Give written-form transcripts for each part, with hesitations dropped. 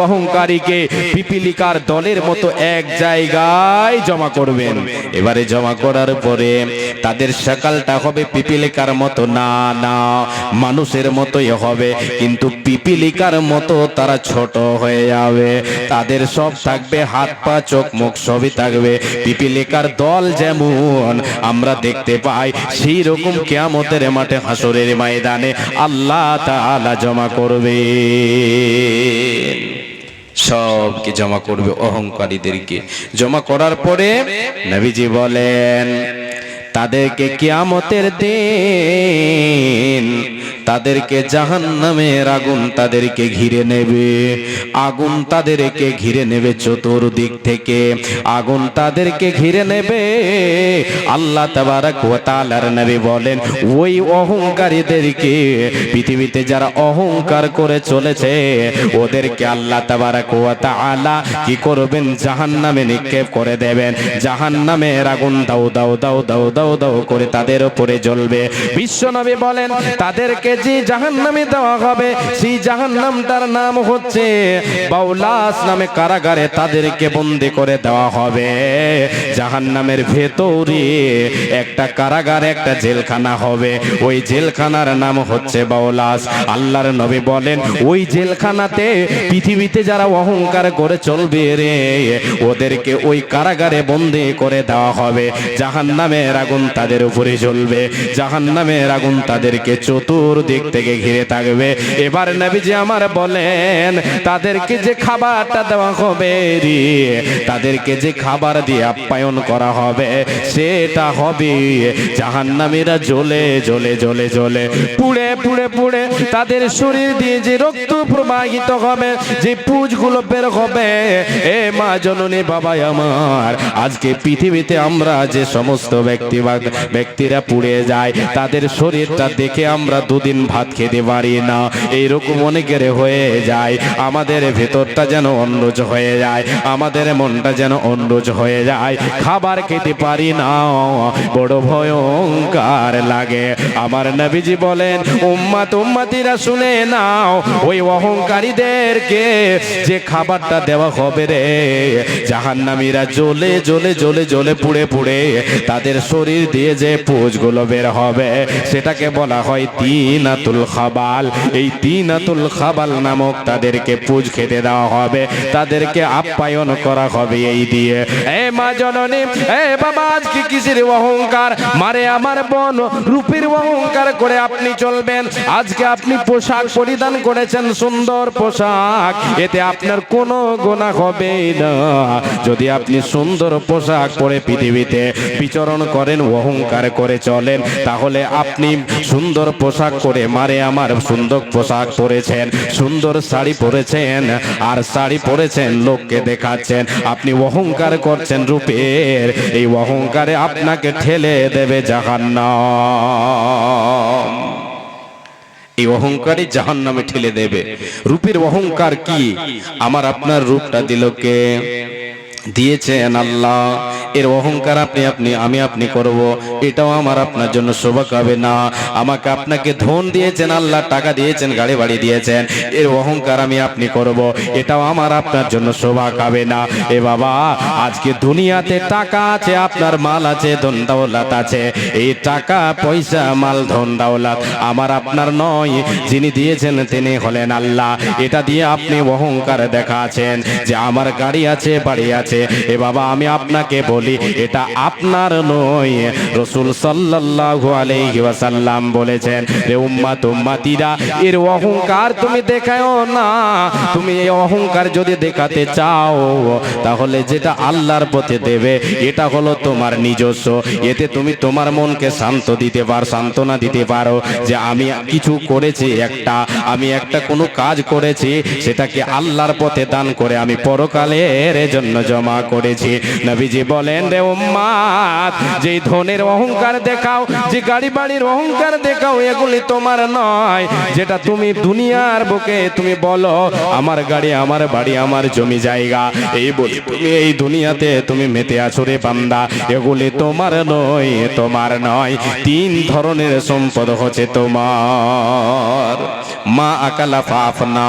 অহংকারীকে পিপিলিকার দলের মতো এক জায়গায় জমা করবেন। এবারে জমা করার পরে তাদের সকালটা হবে পিপিলিকার মতো না, না মানুষের মতোই হবে, কিন্তু পিপিলিকার মতো তারা ছোট হয়ে যাবে। তাদের সব থাকবে হাত পা চোখ মুখ সবই থাকবে পিপিলিকার দল যেমন আমরা দেখতে পাই, সেই রকম কিয়ামতের মাঠে হাসরের ময়দানে আল্লাহ তাআলা জমা করবে। সবকে জমা করবে, অহংকারীদেরকে জমা করার পরে নবীজি বলেন তাদেরকে কিয়ামতের দিন তাদেরকে জাহান্নামের আগুন তাদেরকে ঘিরে নেবে। আগুন তাদেরকে ঘিরে নেবে চতুর্দিক থেকে, আগুন তাদেরকে ঘিরে নেবে। আল্লাহ তাবারক ওয়া তাআলার নবী বলেন ওই অহংকারীদেরকে, পৃথিবীতে যারা অহংকার করে চলেছে ওদেরকে আল্লাহ তাবারক ওয়া তাআলা কি করবেন? জাহান্নামে নিক্ষেপ করে দেবেন। জাহান্নামের আগুন দাও দাও দাও দাও দাও দাও করে তাদের উপরে জ্বলবে। বিশ্বনবী বলেন তাদেরকে যে জাহান্নামে দেওয়া হবে সেই জাহান্নামটার নাম হচ্ছে বাউলাস নামে কারাগারে তাদেরকে বন্দী করে দেওয়া হবে। জাহান্নামের ভেতরে একটা কারাগার, একটা জেলখানা হবে, ওই জেলখানার নাম হচ্ছে বাউলাস। আল্লাহর নবী বলেন ওই জেলখানাতে পৃথিবীতে যারা অহংকার করে চলবে রে ওদেরকে ওই কারাগারে বন্দী করে দেওয়া হবে। জাহান্নামের আগুন তাদের উপরে জ্বলবে, জাহান্নামের আগুন তাদেরকে চতুর্দিক থেকে ঘিরে থাকবে। এবার নবীজি আমার বলেন তাদেরকে যে খাবারটা দেওয়া হবে রে, তাদেরকে যে খাবার দিয়ে আপ্যায়ন করা হবে সেটা হবে জাহান্নামীরা জ্বলে জ্বলে জ্বলে জ্বলে পুড়ে পুড়ে পুড়ে তাদের শরীর দিয়ে যে রক্ত প্রবাহিত হবে, যে পুঁজগুলো বের হবে। এ মা জননী বাবা আমার, আজকে পৃথিবীতে আমরা যে সমস্ত ব্যক্তিরা পুড়ে যায় তাদের শরীরটা দেখে আমরা দুদিন ভাত খেতে পারি না, এইরকম অনেকের হয়ে যায়। আমাদের ভেতরটা যেন অন্যজ হয়ে যায়, আমাদের মনটা যেন অন্যজ হয়ে যায়, খাবার খেতে পারি না, বড় ভয়ঙ্কর লাগে। আমার নবীজি বলেন উম্মত উম্মতিরা শুনে নাও, ওই অহংকারীদেরকে যে খাবারটা দেওয়া হবে রে, জাহান্নামীরা জ্বলে জ্বলে জ্বলে জ্বলে পুড়ে পুড়ে তাদের শরীর দিয়ে যে পুঁজগুলো বের হবে সেটাকে বলা হয় তিনাতুল খাবাল। এই তিনাতুল খাবাল নামক তাদেরকে পুঁজ খেতে দেওয়া হবে, তাদেরকে আপ্যায়ন করা হবে এই দিয়ে। এ মা জননী, এ বাবা, আজকে কিসের অহংকার? মারে আমার বোন, রূপের অহংকার করে আপনি চলবেন। আজকে আপনি পোশাক পরিধান করেছেন, সুন্দর পোশাক, এতে আপনার কোনো গুনাহ হবে না। যদি আপনি সুন্দর পোশাক পরে পৃথিবীতে বিচরণ করেন, অহংকার করে চলেন, তাহলে আপনি সুন্দর পোশাক পরে, মারে আমার সুন্দর পোশাক পরেছেন, সুন্দর শাড়ি পরেছেন, আর শাড়ি পরেছেন লোককে দেখাচ্ছেন, আপনি অহংকার করছেন রূপের, এই অহংকারে আপনাকে ঠেলে দেবে জাহান্নাম। এই অহংকারই জাহান্নামে ঠেলে দেবে। রূপের অহংকার কি? আমার আপনার রূপটা দিল কে? দিয়েছেন আল্লাহ। এর অহংকার আমি আপনি করব, এটাও আমার আপনার জন্য শোভা হবে না। আমাকে আপনাকে ধন দিয়েছেন আল্লাহ, টাকা দিয়েছেন, গাড়ি বাড়ি দিয়েছেন, এর অহংকার আমি আপনি করব, এটাও আমার আপনার জন্য শোভা হবে না। এ বাবা, আজকে দুনিয়াতে টাকা আছে, আপনার মাল আছে, ধন দৌলত আছে, এই টাকা পয়সা মাল ধন দৌলত আমার আপনার নয়, যিনি দিয়েছেন তিনি হলেন আল্লাহ। এটা দিয়ে আপনি অহংকার দেখাচ্ছেন যে আমার গাড়ি আছে, বাড়ি আছে। এ বাবা, আমি আপনাকে বলি এটা আপনার নয়। রাসূল সাল্লাল্লাহু আলাইহি ওয়াসাল্লাম বলেছেন, রে উম্মত উম্মতিরা, এর অহংকার তুমি দেখাও না। তুমি এই অহংকার যদি দেখাতে চাও তাহলে যেটা আল্লাহর পথে দেবে এটা হলো তোমার নিজস্ব। এতে তুমি তোমার মনকে সান্ত্বনা দিতে পারো যে আমি কিছু করেছি, আমি একটা কোনো কাজ করেছি, সেটাকে আল্লাহর পথে দান করে আমি পরকালের জন্য জমা করেছি। নবীজি বলেন, রে উম্মত, যে ধনের অহংকার দেখাও, যে গাড়ি বাড়ির অহংকার দেখাও, এগুলি তোমার নয়। যেটা তুমি দুনিয়ার বুকে তুমি বলো আমার গাড়ি, আমার বাড়ি, আমার জমি জায়গা, এই বলি তুমি এই দুনিয়াতে তুমি মেতে আছো রে বান্দা, এগুলি তোমার নয়, তোমার নয়। তিন ধরনের সম্পদ হচ্ছে তোমার। মা আকালা ফাফনা,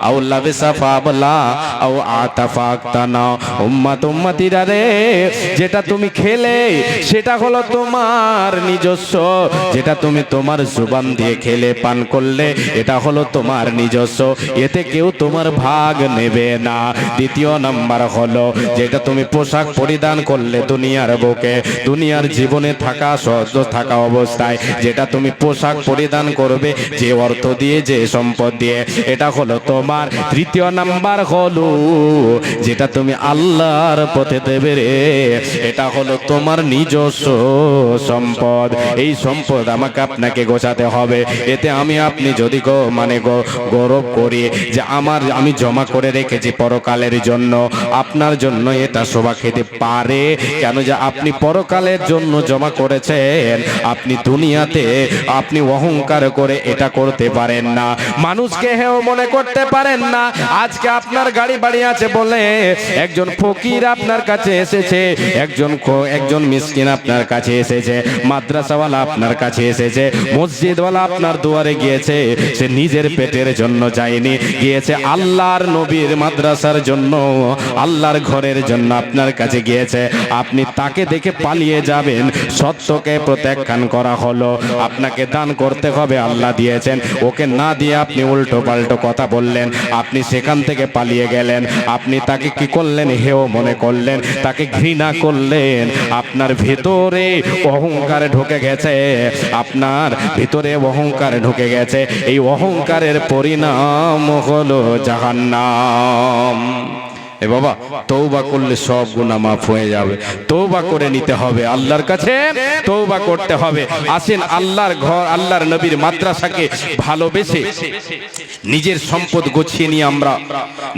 আও লাবিসা ফাবলা আও আতাফা আক্তানা। উম্মত উম্মতিরা রে, যেটা তুমি খেলে সেটা হলো তোমার নিজস্ব, যেটা তুমি তোমার জুবান দিয়ে খেলে পান করলে এটা হলো তোমার নিজস্ব, এতে কেউ তোমার ভাগ নেবে না। দ্বিতীয় নাম্বার হলো যেটা তুমি পোশাক পরিধান করলে দুনিয়ার বুকে, দুনিয়ার জীবনে থাকা সহজ থাকা অবস্থায় যেটা তুমি পোশাক পরিধান করবে, যে অর্থ দিয়ে যে সম্পদ দিয়ে, এটা হলো তোমার। তৃতীয় নাম্বার হলো যেটা তুমি আল্লাহর পথে দেবে রে, এটা হলো তোমার নিজস্ব সম্পদ। এই সম্পদ আমাকে আপনাকে গোছাতে হবে। এতে আমি আপনি যদি গৌরব করি যে আমি জমা করে রেখেছি পরকালের জন্য, আপনার জন্য এটা শোভা খেতে পারে। কেন যে আপনি পরকালের জন্য জমা করেছেন, আপনি দুনিয়াতে আপনি অহংকার করে এটা করতে পারেন না, মানুষকে হেও মনে করতে পারেন না। আজকে আপনার গাড়ি বাড়ি আছে বলে একজন ফকির আপনার কাছে এসেছে, একজন মিসকিন আপনার কাছে এসেছে, মাদ্রাসাওয়ালা আপনার কাছে এসেছে, মসজিদওয়ালা আপনার দুয়ারে গিয়েছে, সে নিজের পেটের জন্য যায়নি, গিয়েছে আল্লাহর নবীর মাদ্রাসার জন্য, আল্লাহর ঘরের জন্য আপনার কাছে গিয়েছে। আপনি তাকে দেখে পালিয়ে যাবেন, সত্যকে প্রত্যাখ্যান করা হলো, আপনাকে দান করতে হবে, আল্লাহ দিয়েছেন, ওকে না দিয়ে আপনি উল্টো পাল্টো কথা বললেন, আপনি সেখান থেকে পালিয়ে গেলেন। আপনি তাকে কি করলেন? হেও মনে করলেন, তাকে ঘৃণা করলেন। আপনার ভিতরে অহংকার ঢুকে গেছে, আপনার ভিতরে অহংকার ঢুকে গেছে। এই অহংকারের পরিণাম হলো জাহান্নাম। এ বাবা, তওবা করলে সব গুনাহ মাফ হয়ে যাবে। তওবা করে নিতে হবে, আল্লাহর কাছে তওবা করতে হবে। আসেন আল্লাহর ঘর, আল্লাহর নবীর মাদ্রাসাকে ভালোবেসে নিজের সম্পদ গুছিয়ে নিই, আমরা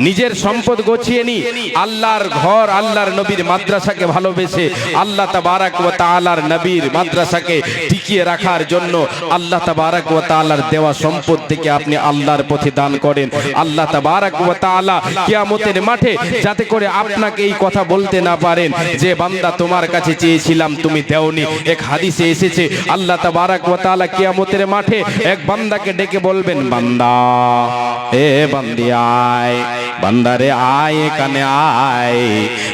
নিজের সম্পদ গুছিয়ে নিই। আল্লাহর ঘর, আল্লাহর নবীর মাদ্রাসাকে ভালোবেসে আল্লাহ তাবারাক ওয়া তাআলার নবীর মাদ্রাসাকে টিকিয়ে রাখার জন্য আল্লাহ তাবারাক ওয়া তাআলার দেওয়া সম্পদ থেকে আপনি আল্লাহর পথে দান করেন। আল্লাহ তাবারাক ওয়া তাআলা কিয়ামতের মাঠে যাতে করে আপনাকে এই কথা বলতে না পারেন যে বান্দা তোমার কাছে চেয়েছিলাম তুমি দেওনি। এক হাদিসে এসেছে আল্লাহ তাবারাক ওয়া তাআলা কিয়ামতের মাঠে এক বান্দাকে ডেকে বলবেন, বান্দা, এ বান্দি আয়, বান্দারে আয়, এখানে আয়,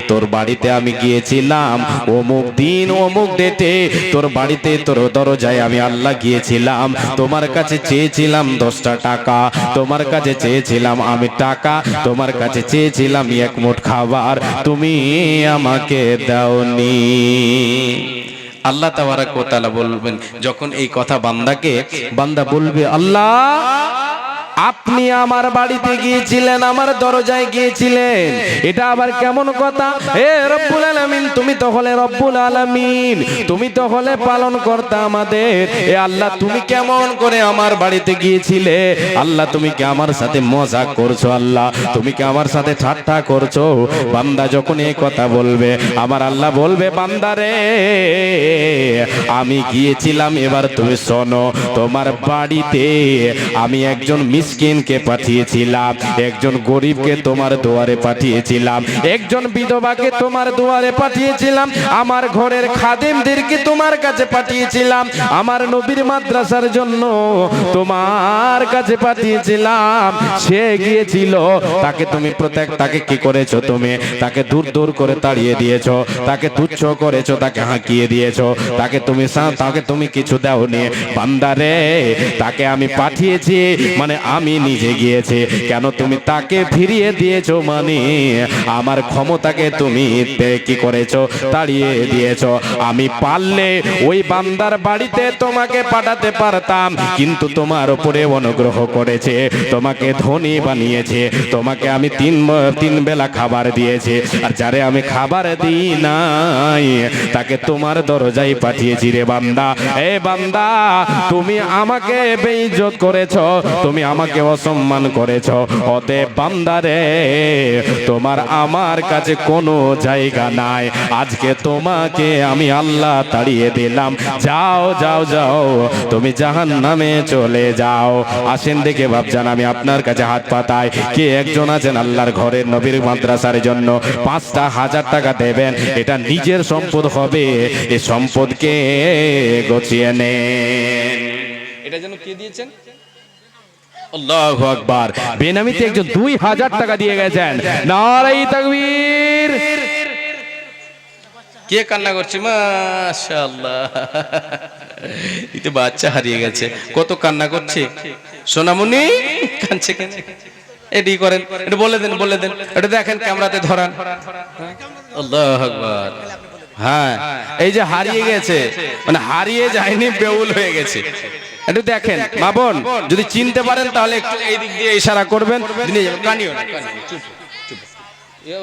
তোর বাড়িতে আমি গিয়েছিলাম অমুক দিন অমুক ডেটে, তোর বাড়িতে তোর দরজায় আমি আল্লাহ গিয়েছিলাম, তোমার কাছে চেয়েছিলাম 10টা টাকা, তোমার কাছে চেয়েছিলাম আমি টাকা, তোমার কাছে চেয়েছিলাম এক মুঠ খাবার, তুমি আমাকে দাওনি। আল্লাহ তাবারাক ওয়া তাআলা বলবেন যখন এই কথা বান্দাকে, বান্দা বলবে, আল্লাহ আপনি আমার বাড়িতে গিয়েছিলেন, আমার দরজায় গিয়েছিলেন, এটা আবার কেমন কথা? এ রব্বুল আলামিন, তুমি তো হলে রব্বুল আলামিন, তুমি তো হলে পালন কর্তা আমাদের। এ আল্লাহ, তুমি কেমন করে আমার বাড়িতে গিয়েছিলে? আল্লাহ, তুমি কি আমার সাথে মজা করছো? আল্লাহ, তুমি কি আমার সাথে ঠাট্টা করছো? বান্দা যখন এই কথা বলবে, আমার আল্লাহ বলবে, বান্দারে আমি গিয়েছিলাম, এবার তুমি শোনো, তোমার বাড়িতে আমি একজন মিসকিনকে পাঠিয়েছিলাম, একজন গরিবকে তোমার দুয়ারে পাঠিয়েছিলাম, একজন বিধবাকে তোমার দুয়ারে পাঠিয়েছিলাম, আমার ঘরের খাদেমদেরকে তোমার কাছে পাঠিয়েছিলাম, আমার নবীর মাদ্রাসার জন্য তোমার কাছে পাঠিয়েছিলাম। সে গিয়েছিল, তাকে তুমি তাকে কি করেছো? তুমি তাকে দূর দূর করে তাড়িয়ে দিয়েছো, তাকে তুচ্ছ করেছো, তাকে হাঁকিয়ে দিয়েছো, তাকে তুমি কিছু দাওনি। বান্দারে, তাকে আমি পাঠিয়েছি, মানে আমি নিজে গিয়েছি। কেন তুমি তাকে ফিরিয়ে দিয়েছো? মানে আমার ক্ষমতাকে তুমি কি করেছো? তাড়িয়ে দিয়েছো। আমি পারলে ওই বান্দার বাড়িতে তোমাকে পাঠাতে পারতাম, কিন্তু তোমার উপরে অনুগ্রহ করেছে, তোমাকে ধনী বানিয়েছে, তোমাকে আমি তিন বেলা খাবার দিয়েছি, আর যারে আমি খাবার দিই নাই তাকে তোমার দরজায় পাঠিয়েছি রে বান্দা। এ বান্দা, তুমি আমাকে বেইজ্জত করেছো, তুমি আমাকে অসম্মান করেছো, অতএব বান্দারে তোমার আমার কাছে কোনো জায়গা নাই। আজকে তোমাকে আমি আল্লাহ তাড়িয়ে দিলাম, যাও যাও যাও, তুমি জাহান্নামে চলে যাও। আসেন দেখে বাপজান, আমি আপনার কাছে হাত পাতাই, কে একজন আছেন আল্লাহর ঘরের নবীর মাদ্রাসার জন্য 5,000 টাকা দেবেন? এটা নিজের সম্পদ হবে, এই সম্পদকে গছিয়ে নেন। এটা যেন কে দিয়েছেন? আল্লাহু আকবার। বেনামিতে একজন 2000 টাকা দিয়ে গেছেন। নারে তাকবীর। কে কান্না করছে? মাশাআল্লাহ, এটা বাচ্চা হারিয়ে গেছে। কত কান্না করছে সোনামণি, কাঁদছে কেন? এডি করেন, এটা বলে দেন, বলে দেন, এটা দেখেন ক্যামেরাতে ধরান। আল্লাহু আকবার। হ্যাঁ, এই যে হারিয়ে গেছে, মানে হারিয়ে যায়নি, বেউল হয়ে গেছে। একটু দেখেন মা বোন, যদি চিনতে পারেন তাহলে একটু এই দিক দিয়ে ইশারা করবেন। কানিও না, চুপ চুপ।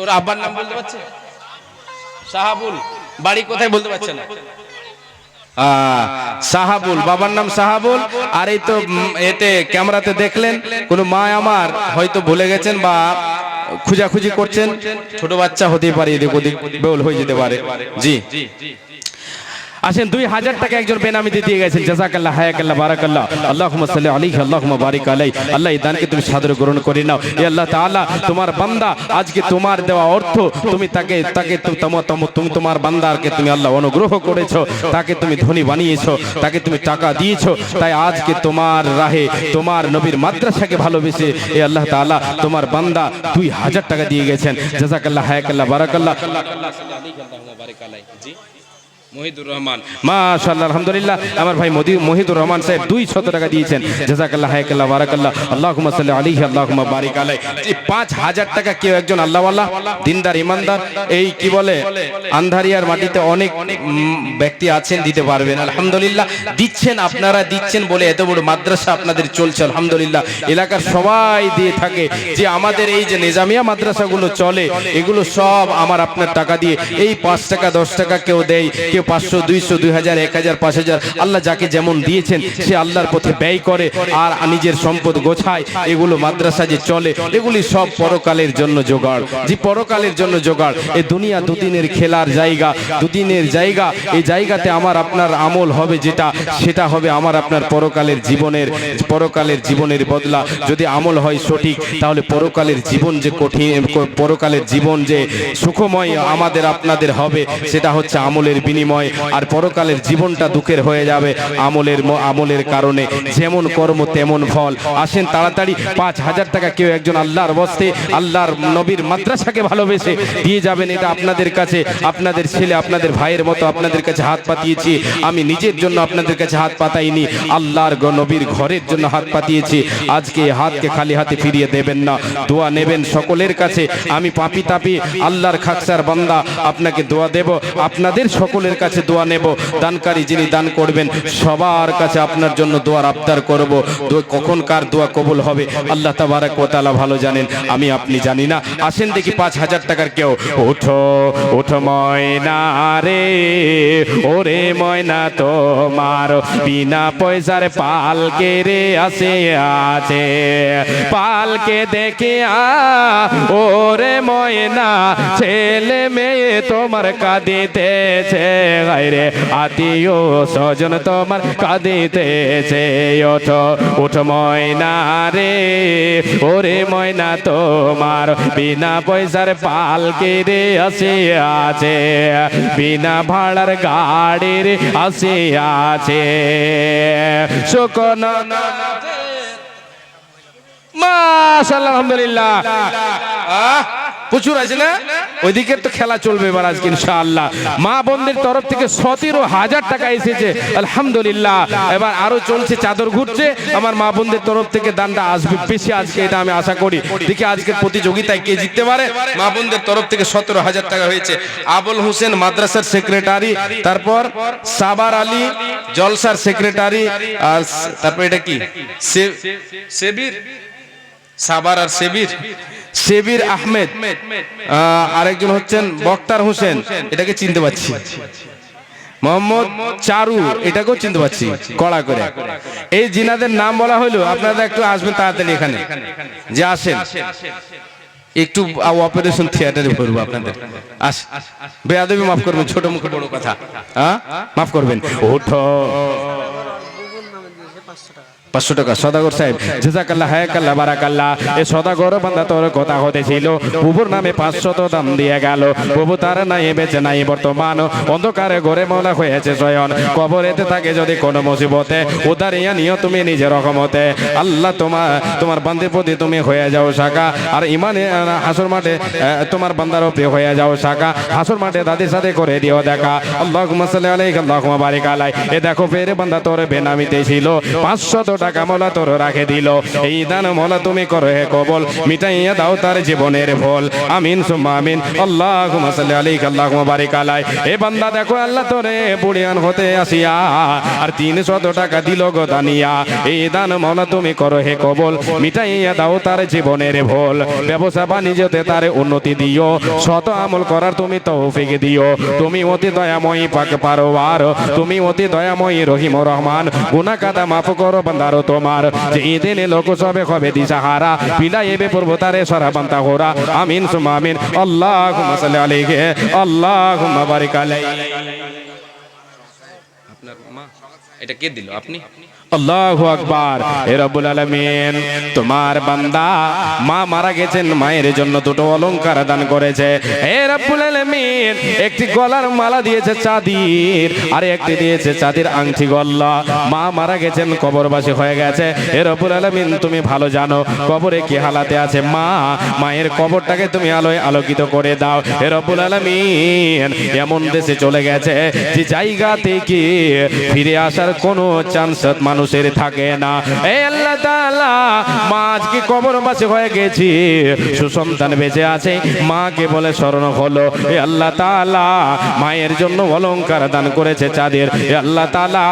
ওর আব্বার নাম বলতে পারছে? সাহাবুল। বাড়ি কোথায় বলতে পারছে না? সাহাবুল, বাবার নাম সাহাবুল। আর এই তো এতে ক্যামেরাতে দেখলেন কোন মা আমার হয়তো ভুলে গেছেন বা খুঁজাখুঁজি করছেন, ছোট বাচ্চা হতে পারে, এদিক ওদিক বেউল হয়ে যেতে পারে। জি, আসেন 2000 টাকা একজন বেনামিতে দিয়ে গেছেন। জাযাকাল্লাহ, হায়াকাল্লাহ, বারাকাল্লাহ, আল্লাহুম্মা সাল্লি আলাইহি, আল্লাহুম্মা বারিক আলাইহি। আল্লাহ এই দানকে তুমি সাদরে গ্রহণ করে নাও। হে আল্লাহ তাআলা, তোমার বান্দা আজকে তোমার দেওয়া অর্থ তুমি তাকে তুমি তোমার বান্দারকে তুমি আল্লাহ অনুগ্রহ করেছো, তাকে তুমি ধনী বানিয়েছো, তাকে তুমি টাকা দিয়েছো। তাই আজকে তোমার রাহে, তোমার নবীর মাদ্রাসাকে ভালোবেসে হে আল্লাহ তাআলা তোমার বান্দা 2000 টাকা দিয়ে গেছেন। জাযাকাল্লাহ, হায়াকাল্লাহ, বারাকাল্লাহ, আল্লাহুম্মা বারিক আলাইহি। জি, মহিদুর রহমান, মাশাআল্লাহ, আলহামদুলিল্লাহ। আমার ভাই মহিদুর রহমান সাহেব 200 টাকা দিয়েছেন। জাযাকাল্লাহ, হায়াকাল্লাহ, বারাকাল্লাহ, আল্লাহুম্মা সাল্লি আলাইহি, আল্লাহুম্মা বারিক আলাইহি। 5000 টাকা কেউ একজন আল্লাহওয়ালা, দিনদার, ইমানদার, এই কি বলে আন্ধারিয়ার মাটিতে অনেক ব্যক্তি আছেন, দিতে পারবেন। আলহামদুলিল্লাহ, দিচ্ছেন, আপনারা দিচ্ছেন বলে এত বড় মাদ্রাসা আপনাদের চলছে। আলহামদুলিল্লাহ, এলাকার সবাই দিয়ে থাকে। যে আমাদের এই যে নিজামিয়া মাদ্রাসাগুলো চলে, এগুলো সব আমার আপনার টাকা দিয়ে, এই 5 টাকা 10 টাকা কেউ দেয়, কেউ 500, 200, 2000, 1000, 5000, আল্লাহ যাকে যেমন দিয়েছেন সে আল্লাহর পথে ব্যয় করে আর নিজের সম্পদ গোছায়। এগুলো মাদ্রাসা যে চলে, এগুলি সব পরকালের জন্য জোগাড়। যে পরকালের জন্য জোগাড়। এই দুনিয়া দুদিনের খেলার জায়গা, দুদিনের জায়গা। এই জায়গাতে আমার আপনার আমল হবে যেটা, সেটা হবে আমার আপনার পরকালের জীবনের বদলা। যদি আমল হয় সঠিক, তাহলে পরকালের জীবন যে কঠিন, পরকালের জীবন যে সুখময় আমাদের আপনাদের হবে, সেটা হচ্ছে আমলের বিনিময়। আর পরকালের জীবনটা দুঃখের হয়ে যাবে আমলের কারণে। যেমন কর্ম তেমন ফল। আসেন তাড়াতাড়ি 5000 টাকা কেউ একজন আল্লাহর বস্তে, আল্লাহর নবীর মাদ্রাসাকে ভালোবেসে দিয়ে যাবেন। এটা আপনাদের কাছে, আপনাদের ছেলে, আপনাদের ভাইয়ের মতো আপনাদের কাছে হাত পাতিয়েছি। আমি নিজের জন্য আপনাদের কাছে হাত পাতাইনি, আল্লাহর নবীর ঘরের জন্য হাত পাতিয়েছি। আজকে এই হাতকে খালি হাতে ফিরিয়ে দেবেন না, দোয়া নেবেন সকলের কাছে। আমি পাপি তাপি আল্লাহর খাকসার বান্দা, আপনাকে দোয়া দেব, আপনাদের সকলের কাছে দোয়া নেব। দানকারী যিনি দান করবেন সবার কাছে আপনার জন্য দোয়ার আবদার করব। কখন কার দোয়া কবুল হবে আল্লাহ তাবারক ওয়া তাআলা ভালো জানেন, আমি আপনি জানি না। আসেন দেখি 5000 টাকার কেউ। ওঠো ওঠো ময়না রে, ওরে ময়না তোমার বিনা পয়সার পালকে রে আসে আছে, পালকে দেখে ওরে ময়না ছেলে মেয়ে তোমার কাঁদিতেছে, গায়রে আত্মীয় স্বজন তোমার কাঁদিতেছে। ওঠো ওঠো ময়না রে, ওরে ময়না তোমার বিনা পয়সার পালকে রে আসে আছে, বিনা ভাড়ার গাড়ির আসে আছে। শুকনা মাশাআল্লাহ, আলহামদুলিল্লাহ। প্রচুর আছে না? ওইদিকে তো খেলা চলবে এবার আজকে ইনশাআল্লাহ। মা বোনদের তরফ থেকে 17000 টাকা এসেছে, আলহামদুলিল্লাহ। এবার আরো চলছে, চাদর ঘুরছে। আমার মা বোনদের তরফ থেকে দানটা আসবে বেশি আজকে, এটা আমি আশা করি। দেখি আজকের প্রতিযোগিতায় কে জিততে পারে। মা বোনদের তরফ থেকে 17000 টাকা হয়েছে। আবুল হোসেন মাদ্রাসার সেক্রেটারি, তারপর সাবার আলী জলসার সেক্রেটারি, আর তারপর এটা কি সেবির, সাবার আর সেবির আহমেদ, আরেকজন হচ্ছেন বক্তার হোসেন, এটাকে চিনতে পারছি। মোহাম্মদ চারু, এটাকেও চিনতে পারছি কড়া করে। এই জিনাদের নাম বলা হলো, আপনারা একটু আসবেন তাড়াতাড়ি এখানে, যে আসেন একটু অপারেশন থিয়েটারে ভরবো আপনাদের। বেয়াদবি মাফ করবেন, ছোট মুখে বড় কথা, মাফ করবেন। ওঠো 500 টাকা সদাগর সাহেব, জাযাকাল্লাহ হায়াকাল্লাহ বারাকাল্লাহ। এই সদাগর বান্দা তোর কথা হতেছিল, বুবুর নামে 500 দাম দিয়ে গেল। বুবু তার নাই বেঁচে নাই বর্তমান, অন্ধকারে ঘরে মওলা হয়েছে শয়ন। কবরেতে থাকে যদি কোনো মুসিবতে, উদারিয়া নিও তুমি নিজের রহমতে। আল্লাহ তোমার বান্দির প্রতি তুমি হয়ে যাও শাখা, আর ইমানে হাসর মাঠে তোমার বান্দার উপরে হয়ে যাও শাখা। হাসর মাঠে দাদির সাথে করে দিও দেখা। আল্লাহুম্মা সাল্লি আলাইহি আল্লাহুম্মা বারিক আলাই। এ দেখো ফের বান্দা তোর বেনামিতে ছিল, 500 টাকা মওলা তোর রাখে দিল। এই দান মওলা তুমি করো হে কবুল, মিটাইয়া দাও তার জীবনের ভুল। আমিন সুম্মা আমিন। আল্লাহুম্মা সাল্লি আলাইহি আল্লাহুম্মা বারিক আলাই। এ বান্দা দেখো আল্লাহ তোরে বুড়িয়ান হতে আসিয়া আর 300 টাকা দিল গো দানিয়া। এই দান মওলা তুমি করো হে কবুল, মিটাইয়া দাও তার জীবনের ভুল। ব্যবসা বাণিজ্যতে তার উন্নতি দিও, শত আমল করার তুমি তৌফিক দিও। তুমি অতি দয়াময়ী পাক পারওয়ার, তুমি অতি দয়াময়ী রহিম রহমান। গুনাহ কাদা মাফ করো বান্দারো তোমার, যে দিনে লোক সবে হবে দিশাহারা। পিলাইবে পূর্বতারে সারা বান্তা হোরা। আমিন সুম্মা আমিন। আল্লাহুম্মা সাল্লি আলাইহি আল্লাহুম্মা বারিক আলাইহি। আপনার মা এটা কে দিল? আপনি? আল্লাহু আকবার। হে রব্বুল আলামিন, তোমার বান্দা মা মারা গেছেন, মায়ের জন্য দুটো অলংকার দান করেছে। হে রব্বুল আলামিন, একটি গলার মালা দিয়েছে চাঁদির, আর একটি দিয়েছে চাঁদির আংটি গল্লা। মা মারা গেছেন, কবরবাসী হয়ে গেছে। হে রব্বুল আলামিন, তুমি ভালো জানো কবরে কি হালাতে আছে মা। মায়ের কবরটাকে তুমি আলোয় আলোকিত করে দাও। হে রব্বুল আলামিন, এমন দেশে চলে গেছে যে জায়গা থেকে ফিরে আসার কোনো চান্স মানুষের থাকে না। এই আল্লাহ তাআলা, মা আজকে কবরবাসী হয়ে গেছি, সুসন্তান বেঁচে আছে, মাকে বলে স্মরণ হলো। এ আল্লাহ তাআলা, মায়ের জন্য অলংকার দান করেছে চাঁদের। এ আল্লাহ তাআলা,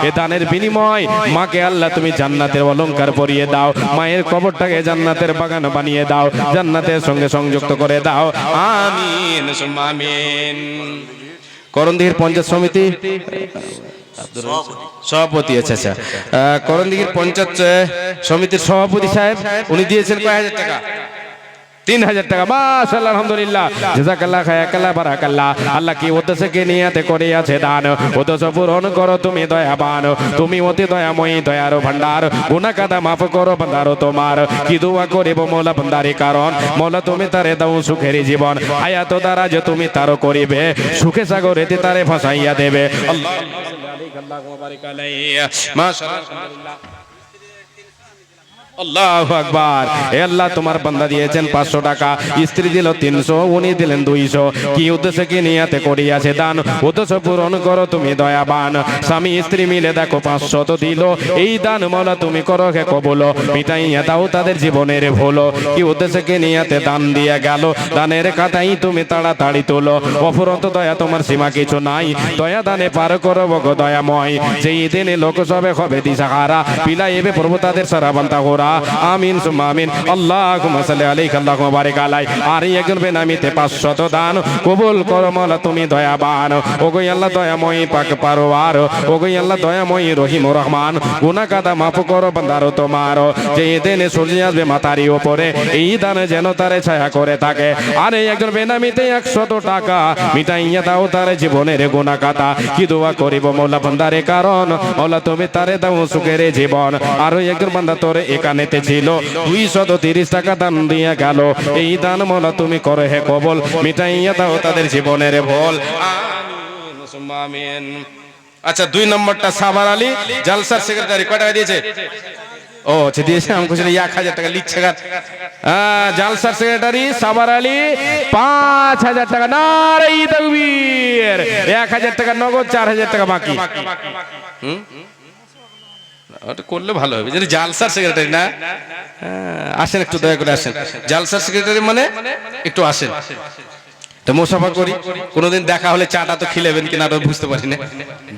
এ দানের বিনিময় মাকে আল্লাহ তুমি জান্নাতের অলংকার পরিয়ে দাও। মায়ের কবরটাকে জান্নাতের বাগান বানিয়ে দাও, জান্নাতের সঙ্গে সংযুক্ত করে দাও। আমিন সুম্মা আমিন। করণদিঘির পঞ্চায়েত সমিতি সভাপতি, আচ্ছা আচ্ছা, করণদিঘির পঞ্চায়েত সমিতির সভাপতি সাহেব, উনি দিয়েছেন কয় হাজার টাকা? 3000 টাকা। মাশাআল্লাহ, আলহামদুলিল্লাহ, জাযাকাল্লাহ খায়রাকাল্লাহ বারাকাল্লাহ। আল্লাহ কি উদ্দেশ্যে কে নিয়াতে করে আছে দান, উদ্দেশ্য পূরণ করো তুমি দয়াবান। তুমি অতি দয়াময়ী, দয়ার ভান্ডার। গুনাহ কাদা মাফ করো বান্দারো তোমার। কি দোয়া করিব মওলা বান্দারে, কারণ মওলা তুমি তারে দাও সুখের জীবন। হায়াত দ্বারা যে তুমি তারও করিবে, সুখে সাগরেতে তারে ভাসাইয়া দেবে। আল্লাহ আল্লাহুম্মা বারিক আলাইহি। মাশাআল্লাহ, আলহামদুলিল্লাহ, আল্লাহু আকবার। হে আল্লাহ, তোমার বান্দা দিয়েছেন 500 টাকা, স্ত্রী দিল 300, উনি দিলেন 200। কি উদ্দেশ্যে কি নিয়াতে করিয়াছে দান, উদ্দেশ্য পূরণ করো তুমি দয়াবান। স্বামী স্ত্রী মিলে দেখো 500 তো দিল। এই দান মওলা তুমি করো হে কবুল, মিটাইয়া দাও তাদের জীবনের ভুল। কি উদ্দেশ্যে কি নিয়াতে দান দিয়া গেল, দানের খাতাই তুমি তাড়াতাড়ি তোলো। অফুরন্ত দয়া তোমার সীমা কিছু নাই, দয়া দানে পার করো গো দয়াময়। যেই দিনে লোক সবে হবে দিশাহারা, পিলাইবে প্রভু তাদের সারা বান্তা হোরা। আমিন সুম্মা আমিন। আল্লাহুম্মা সাল্লি আলাইহি আল্লাহুম্মা বারিক আলাই। আর একজন বেনামিতে 500 দান কবুল করো মওলা তুমি দয়াবান। ওগো আল্লাহ দয়াময়ী পাক পারওয়ার, ওগো আল্লাহ দয়াময়ী রহিম রহমান। গুনাহ কাদা মাফ করো বান্দারো তোমার। যে দিনে সূর্য আসবে মাথার উপরে, এই দান যেন তারে ছায়া করে থাকে। আর একজন বেনামিতে 100 টাকা, মিটাইয়া দাও তার জীবনের গুনাহ কাদা। কি দোয়া করিব মওলা বান্দারে, কারণ মওলা তুমি তারে দাও সুখের জীবন। আর একজন বান্দা তোরে এখানেতে ছিল, 230 টাকা দান দিয়া গেল। এই দান মওলা তুমি করো হে কবুল, মিটাইয়া দাও তাদের জীবনের ভুল। আমিন সুম্মা আমিন। আচ্ছা, 2 নম্বরটা সাবার আলী, জালসার সেক্রেটারি, কয় টাকা দিয়েছে? ও আচ্ছা, দিয়েছে। আমি কইছিলাম 1000 টাকা লিখছে। জালসার সেক্রেটারি সাবার আলী 5000 টাকা। নারে তাকবীর। 1000 টাকা নগদ, 4000 টাকা বাকি। ওটা করলে ভালো হবে। যদি জালসার সেক্রেটারি না, আসেন একটু দয়া করে আসেন। জালসার সেক্রেটারি মানে একটু আসেন তো মুসাফা করি। কোনোদিন দেখা হলে চাটা তো খিলেবেন কিনা আরো বুঝতে পারি না।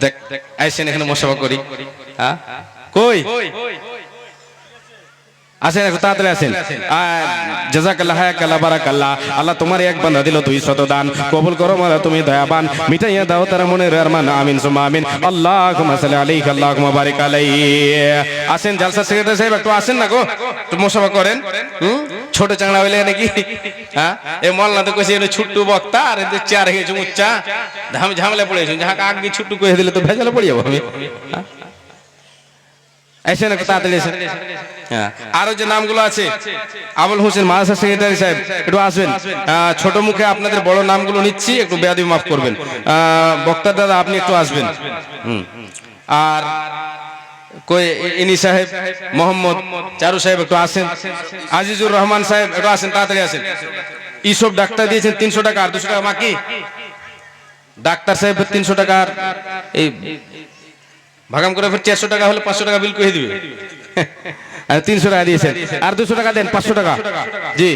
দেখ আসেন এখানে মুসাফা করি। হ্যাঁ কই আসেন, একটু তাড়াতাড়ি আসেন। জাযাকাল্লাহ হায়াকাল্লাহ বারাকাল্লাহ। আল্লাহ তোমার এক বান্দা দিল 200 দান, কবুল করো মওলা তুমি দয়াবান, মিটাইয়া দাও তার মনের আরমান। আমিন সুম্মা আমিন। আল্লাহুম্মা সাল্লি আলাইহি আল্লাহুম্মা বারিক আলাইহি। আসেন জালসা সেক্রেটারি সাহেব, একটু আসেন না গো, একটু মুসাফা করেন। ছোট চাংড়া হইলে নাকি? হ্যাঁ, এই মোল্লা তো কইছে ছুট্টু বক্তা, আর এদের চেয়ার হয়ে গেছে উচ্চা, ঝামেলা পড়ে গেছে। যাহা আগে ছুট্টু কইে দিলে তো ভেজালে পড়ে যাবো আমি। এসেন একটু তাড়াতাড়ি এসেন। হ্যাঁ, আরো যে নামগুলো আছে, আবুল হোসেন মাদ্রাসা সেক্রেটারি সাহেব একটু আসবেন। ছোট মুখে আপনাদের বড় নামগুলো নিচ্ছি, একটু বেয়াদবি মাফ করবেন। বক্তা দাদা আপনি একটু আসবেন। আর কই ইনি সাহেব, মোহাম্মদ চারু সাহেব একটু আসেন। আজিজুর রহমান সাহেব একটু আসেন, তাড়াতাড়ি আসেন। ইসব ডাক্তার দিয়েছেন 300 টাকা আর 200 টাকা বাকি। ডাক্তার সাহেব 300 টাকা এই ভাগাম করে ফের 400 টাকা হলে 500 টাকা বিল করে দিবে। 300 টাকা দিয়েছেন আর 200 টাকা দেন, 500 টাকা। জি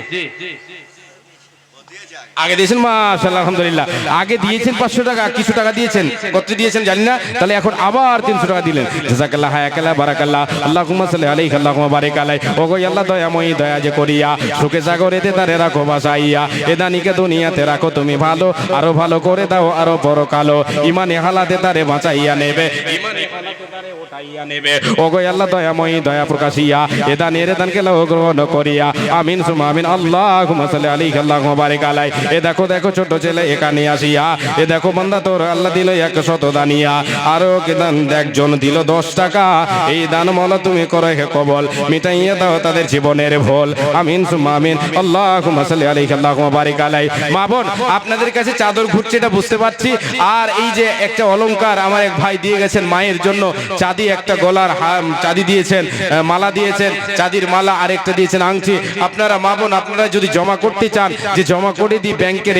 আগে দিয়েছেন, মাশাআল্লাহ আলহামদুলিল্লাহ। আগে দিয়েছেন 500 টাকা, কিছু টাকা দিয়েছেন, কত দিয়েছেন জানি না, তাহলে এখন আবার 300 টাকা দিলেন। জাযাকাল্লাহ হায়াকাল্লাহ বারাকাল্লাহ, আল্লাহুম্মা সাল্লি আলাইহি আল্লাহুম্মা বারিক আলাইহি। ওগো আল্লাহ দয়াময়ী, দয়া যে করিয়া সুখে সাগরেতে তারে রাখো বাঁচাইয়া, এদানিকে দুনিয়াতে রাখো তুমি ভালো, আরো ভালো করে দাও আরো পরকালো, ইমানে হালাতে তারে বাঁচাইয়া নেবে, ইমানে হালাতে তারে ওঠাইয়া নেবে। ওগো আল্লাহ দয়াময়ী, দয়া প্রকাশিয়া এদানের এদানকে লাও গ্রহণ করিয়া, আমিন সুমা আমিন। আল্লাহুম্মা সাল্লি আলাইহি আল্লাহুম্মা বারিক আলাইহি। এ দেখো দেখো ছোট ছেলে এখানে আসিয়া, এ দেখো বান্দা তোর আল্লাহ দিল 100 দানিয়া, আরো দান একজন দিল 10 টাকা। এই দান মাওলা তুমি করো হে কবল, মিটাইয়া দাও তাদের জীবনের ভুল, আমিন সুমা আমিন। আল্লাহুম্মা সাল্লি আলাইহি আল্লাহুম্মা বারিক আলাইহি। মা বোন, আপনাদের কাছে চাদর ঘুরছে এটা বুঝতে পারছি। আর এই যে একটা অলংকার আমার এক ভাই দিয়ে গেছেন মায়ের জন্য, চাঁদি একটা গলার চাঁদি দিয়েছেন, মালা দিয়েছেন, চাঁদির মালা, আরেকটা দিয়েছেন আংটি। আপনারা মা বোন, আপনারা যদি জমা করতে চান, যে জমা করে দিই ব্যাংকে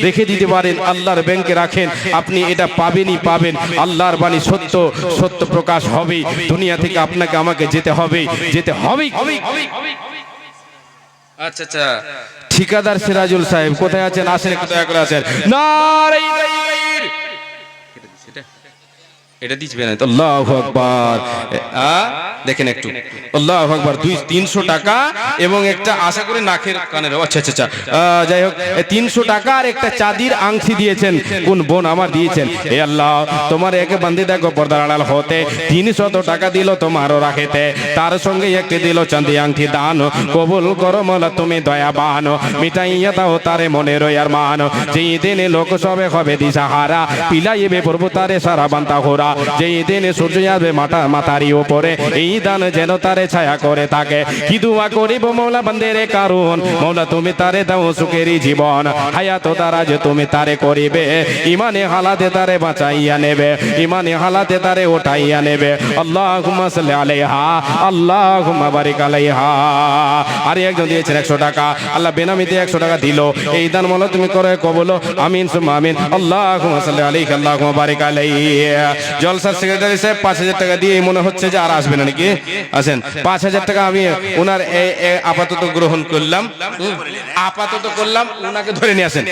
রেখে দিতে পারেন, আল্লাহর ব্যাংকে রাখেন, আপনি এটা পাবেনই পাবেন। আল্লাহর বাণী সত্য, সত্য প্রকাশ হবেই। দুনিয়া থেকে আপনাকে আমাকে যেতে হবেই। আচ্ছা আচ্ছা, ঠিকাদার সিরাজুল সাহেব কোথায় আছেন? আসেন একটু দয়া করে আসেন। নারে তাকবীর। এটা দিবেন না তো? আল্লাহু আকবার। দেখেন একটু, আল্লাহু আকবার। 300 টাকা এবং একটা আশা করি নাকের কানের, আচ্ছা আচ্ছা আচ্ছা, যাই হোক 300 টাকা আর একটা চাঁদির আংটি দিয়েছেন। কোন বোন আমার দিয়েছেন? হে আল্লাহ, তোমার একে বান্দি দেখো পর্দার আড়াল হতে 300 টাকা দিল তোমারও রাখেতে, তার সঙ্গে একটি দিল চাঁদি আংটি দান, কবুল করো মাওলা তুমি দয়াবান, মিটাইয়া দাও তারে মনে রয়ার মান, যেই দিনে লোক সবে হবে দিশাহারা, পিলাইবে প্রভু তারে সারা বান্তা হোরা, যেই দিনে সূর্য আসবে মাতারি উপরে, এই দান যেন তারে ছায়া করে থাকে। কি দুয়া করিব মৌলা বান্দের কারণ, মৌলা তুমি তারে দাও সুখেরই জীবন, হায়াত দ্বারা যে তুমি তারে করিবে, ইমানে হালাতে তারে বাঁচাইয়া নেবে, ইমানে হালাতে তারে ওঠাইয়া নেবে। আল্লাহুম্মা সাল্লি আলাইহা আল্লাহুম্মা বারিক আলাইহা। আর একজন দিয়েছেন 100 টাকা, আল্লাহ বেনামিতে 100 টাকা দিল। এই দান মৌলা তুমি করে কবুল, আমিন সুম্মা আমিন। আল্লাহুম্মা সাল্লি আলাইহি আল্লাহুম্মা বারিক আলাইহি। জলসার সেক্রেটারি সাহেব 5000 টাকা দিয়ে মনে হচ্ছে যে আর আসবে না নাকি? আছেন 5000 টাকা আমি ওনার আপাতত গ্রহণ করলাম, আপাতত করলাম, ওনাকে ধরে নিয়ে আসেন।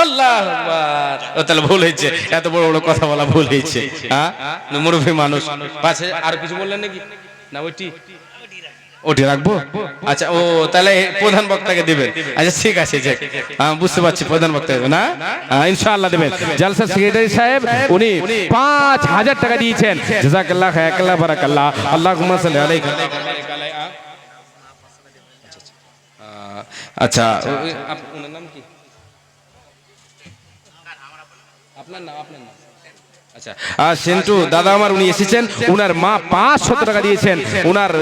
আল্লাহু আকবার। তাহলে ভুল হয়েছে, এত বড় বড় কথা বলা ভুল হয়েছে। মুরব্বী মানুষ। 5000 আর কিছু বললেন নাকি? না ওটি রাখবো। আচ্ছা, ও তাহলে প্রধান বক্তাকে দিবেন। আচ্ছা ঠিক আছে, বুঝতে পারছি, প্রধান বক্তা দেবেন না, ইনশাআল্লাহ দেবেন। জলসা সেক্রেটারি সাহেব উনি 5000 টাকা দিয়েছেন। জাযাকাল্লাহ খায়রাল্লাহ বারাকাল্লাহ। আল্লাহুম্মা সাল্লি আলাইহি। আচ্ছা, আপনার নাম কি? আপনার নাম? আচ্ছা, সেন্টু দাদা আমার উনি এসেছেন, উনার মা 500 টাকা দিয়েছেন উনার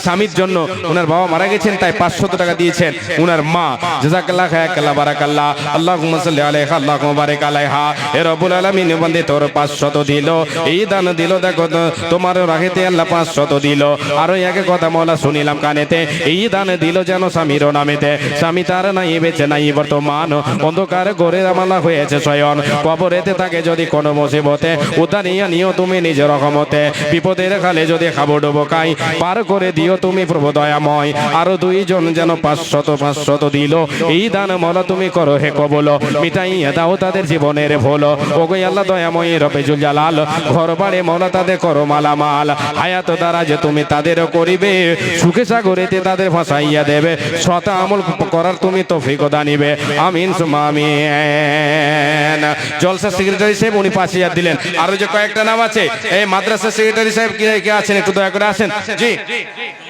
স্বামীর জন্য, উনার বাবা মারা গেছেন তাই 500 টাকা দিয়েছেন উনার মা। জাযাকাল্লাহ খায়রাল্লাহ বারাকাল্লাহ। আল্লাহুম্মা সাল্লি আলাইহি আল্লাহুম্মা বারিক আলাইহা। হে রব্বুল আলামিন, বন্দে তোর 500 দিল, এই দান দিল, দেখো তোমার রাহেতে আল্লাহ 500 দিল। আরো একে কথা মাওলা শুনিলাম কানেতে, এই দান দিল যেন স্বামীর নামেতে, স্বামী তার নাই বেঁচে নাই বর্তমান, অন্ধকার ঘরে মালা হয়েছে শয়ন, কবরেতে থাকে যদি কোনো মুসিবতে, উদানিয়া নিও তুমি নিজের রহমতে, বিপদের কালে যদি খাবো ডুবো খাই, পার করে দিও তুমি প্রভু দয়াময়। আরো 2 জন যেন 500 দিল, এই দান মাওলা তুমি করো হে কবুল, মিটাইয়া দাও তাদের জীবনের ভুল। ওগো আল্লাহ দয়াময় রব্বে জুল জালাল, ঘর বাড়ি মাওলা তাদের করো মালামাল, হায়াত দ্বারা যে তুমি তাদের করিবে, সুখে সাগরেতে তাদের ভাসাইয়া দেবে, সৎ আমল করার তুমি তৌফিক দানিবে, আমিন সুম্মা আমিন। জলসা সেক্রেটারি সাহেব উনি 5000 দিলেন। আরো যে কয়েকটা নাম আছে, এই মাদ্রাসা সেক্রেটারি সাহেব কে আছেন একটু দয়া করে আসেন। জি,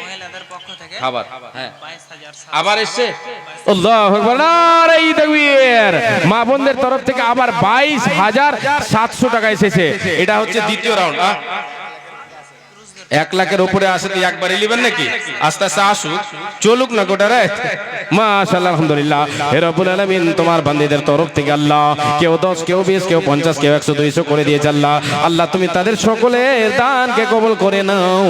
মহিলাদের পক্ষ থেকে খাবার, হ্যাঁ আবার এসছে। আল্লাহু আকবার, নারে তাকবীর। মা বোনদের তরফ থেকে আবার 22,700 টাকা এসেছে। এটা হচ্ছে দ্বিতীয় রাউন্ড। 1 লাখের উপরে আসে তো একবারই নেবেন নাকি? আস্তে আস্তে আসুক, চলুক না গোটা রাত। মাশাআল্লাহ, আলহামদুলিল্লাহ। হে রব্বুল আলামিন, তোমার বান্দীদের তরফ থেকে আল্লাহ কেউ 10, কেউ 20, কেউ 50, কেউ 100, 200 করে দিয়েছে আল্লাহ। আল্লাহ তুমি তাদের সকলের দানকে কবুল করে নাও।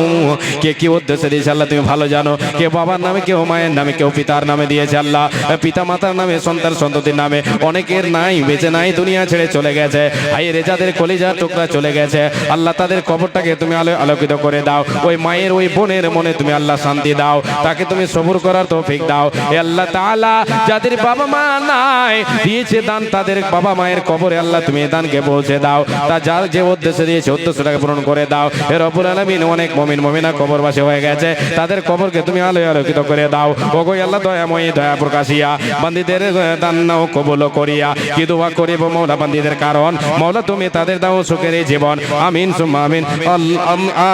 কে কি উদ্দেশ্যে দিয়েছে আল্লাহ তুমি ভালো জানো। কে বাবার নামে, কেউ মায়ের নামে, কেউ পিতার নামে দিয়েছে আল্লাহ। পিতা মাতার নামে, সন্তান সন্ততির নামে। অনেকের নাই, বেঁচে নাই, দুনিয়া ছেড়ে চলে গেছে। হায় রে, যাদের কলিজার টুকরা চলে গেছে আল্লাহ, তাদের কবরটাকে তুমি আলোকিত করে দাও। ওই মায়ের, ওই বোনের মনে তুমি আল্লাহ শান্তি দাও, তাকে তুমি সবুর করার তৌফিক দাও। হে আল্লাহ তাআলা, যাদের বাবা মা নাই, দিয়েছে দান, তাদের বাবা মায়ের কবরে আল্লাহ তুমি দানকে পৌঁছে দাও। তা যার যে উদ্দেশ্যে দিয়েছে উদ্দেশ্যটাকে পূরণ করে দাও। হে রব্বুল আলামিন, অনেক মুমিন মুমিনা কবরবাসী হয়ে গেছে, তাদের কবরকে তুমি আলোকিত করে দাও। ওগো আল্লাহ দয়াময়ী, দয়া প্রকাশিয়া, বান্দীদের দান নাও কবুল করিয়া। কি দোয়া করিব মওলা বান্দীদের, কারণ মওলা তুমি তাদের দাও সুখের এই জীবন। আমিন সুম্মা আমিন,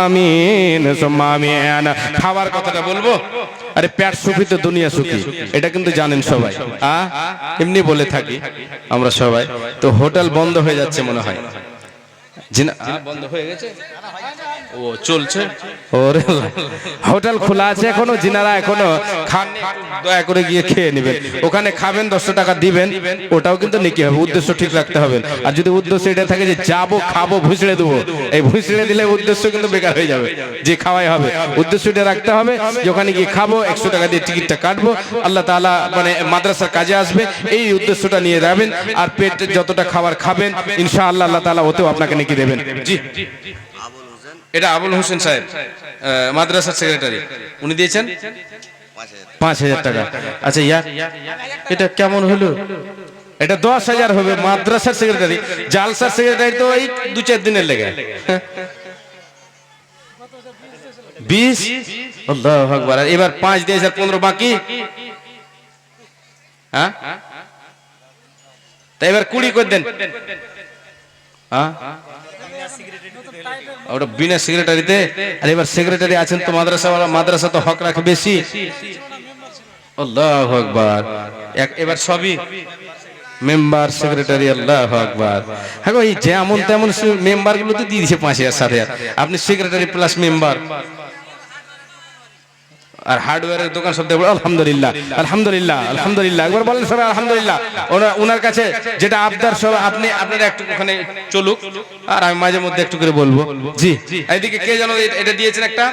আমিন সুম্মা আমিন। খাবার কথাটা বলবো, আরে পেট সুখী তো দুনিয়া সুখী, এটা কিন্তু জানেন সবাই। এমনি বলে থাকি আমরা সবাই। তো হোটেল বন্ধ হয়ে যাচ্ছে মনে হয়, বন্ধ হয়ে গেছে, ও চলছে। ওরে হোটেল খোলা আছে এখনো, জিনারা এখনো খান, দয়া করে গিয়ে খেয়ে নেবেন। ওখানে খাবেন, 10 টাকা দিবেন, ওটাও কিন্তু নেকি হবে। উদ্দেশ্য ঠিক রাখতে হবে। আর যদি উদ্দেশ্য এটা থাকে যে যাবো খাবো ভুসড়ে দেবো, এই ভুসড়ে দিলে উদ্দেশ্য কিন্তু বেকার হয়ে যাবে, যে খাওয়াই হবে। উদ্দেশ্য এটা রাখতে হবে যে ওখানে গিয়ে খাবো, 100 টাকা দিয়ে টিকিটটা কাটবো, আল্লাহ তাআলা মানে মাদ্রাসার কাজে আসবে, এই উদ্দেশ্যটা নিয়ে যাবেন। আর পেট যতটা খাবার খাবেন ইনশাআল্লাহ আল্লাহ তাআলা ওতেও আপনাকে নেকি দেবেন। জি, এটা আবুল হোসেন সাহেব, মাদ্রাসার সেক্রেটারি, উনি দিয়েছেন 5,000 টাকা। আচ্ছা ইয়ার এটা কেমন হলো? এটা 10,000 হবে। মাদ্রাসার সেক্রেটারি, জালসার সেক্রেটারি তো এই 2-4 দিনের লেগে 20। আল্লাহু আকবার। এবার 5 দিয়েছে, 15 বাকি। হ্যাঁ, তাই এবার 20 করে দেন। হ্যাঁ, ওটা বিনা সেক্রেটারিতে। আর এবার সেক্রেটারি আছেন তো মাদ্রাসাওয়ালা, মাদ্রাসা তো হক রাখে বেশি। আল্লাহু আকবার। এবার সবই মেম্বার, সেক্রেটারি। আল্লাহু আকবার। হ্যাঁ, এই যেমন তেমন মেম্বার গুলো তো দিয়ে দিয়েছে 5,000 7,000। আপনি সেক্রেটারি প্লাস মেম্বার। আর হার্ডওয়্যারের দোকান সব দেখবো আলহামদুলিল্লাহ, আলহামদুলিল্লাহ, আলহামদুলিল্লাহ। একবার বলেন সবাই আলহামদুলিল্লাহ। ওনার কাছে যেটা আবদার সব আপনারা একটু ওখানে চলুক, আর আমি মাঝে মধ্যে একটু করে বলবো। জি, এইদিকে কে যেন এটা দিয়েছেন একটা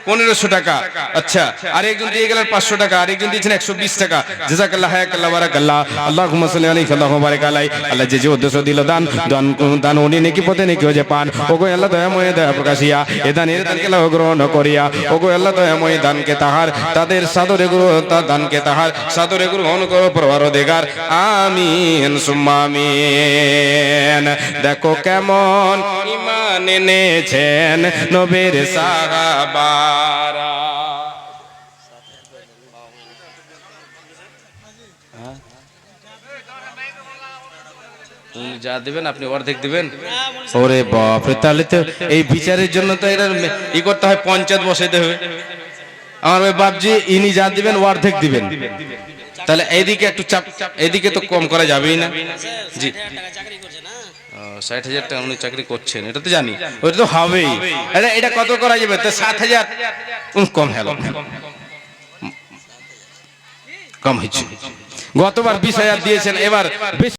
1500 টাকা। আচ্ছা, আর একজন দিয়ে গেলেন 500 টাকা, আর একজন দিয়েছেন 120 টাকা। জাযাকাল্লাহ, হায়াকাল্লাহ, বারাকাল্লাহ। আল্লাহুম্মা সাল্লি আলাইহি আল্লাহুম্মা বারিক আলাইহি। আল্লাহ যে উদ্দেশ্য দিল দান উনি নেকি পথে নেকি যে পান। ওগো আল্লাহ দয়াময়, দয়া প্রকাশিয়া, এ দানের দানকে লাভ গ্রহণ করিয়া। ওগো আল্লাহ দয়াময়, দানকে তাদের সাদরে দানকে তাহার সাদরে গ্রহণ করো পরওয়ারদিগার। আমিন সুম্মা আমিন। দেখো কেমন ঈমান এনেছেন নবীর সাহাবারা। যা দিবেন আপনি অর্ধেক দিবেন। ওরে বাপ রে, তাহলে তো এই বিচারের জন্য তো এরা ই করতে হয়, পঞ্চায়েত বসাইতে হবে। আমার ওই বাপজি, ইনি যা দিবেন অর্ধেক দিবেন। তাহলে এইদিকে একটু চাপ, এইদিকে তো কম করা যাবেই না। জি, 60,000 টাকা উনি চাকরি করছেন, এটা তো জানি, ওইটা তো হবেই। এটা কত করা যাবে? তো 7,000 কম হলো, কম হয়েছে। গতবার 20,000 দিয়েছেন, এবার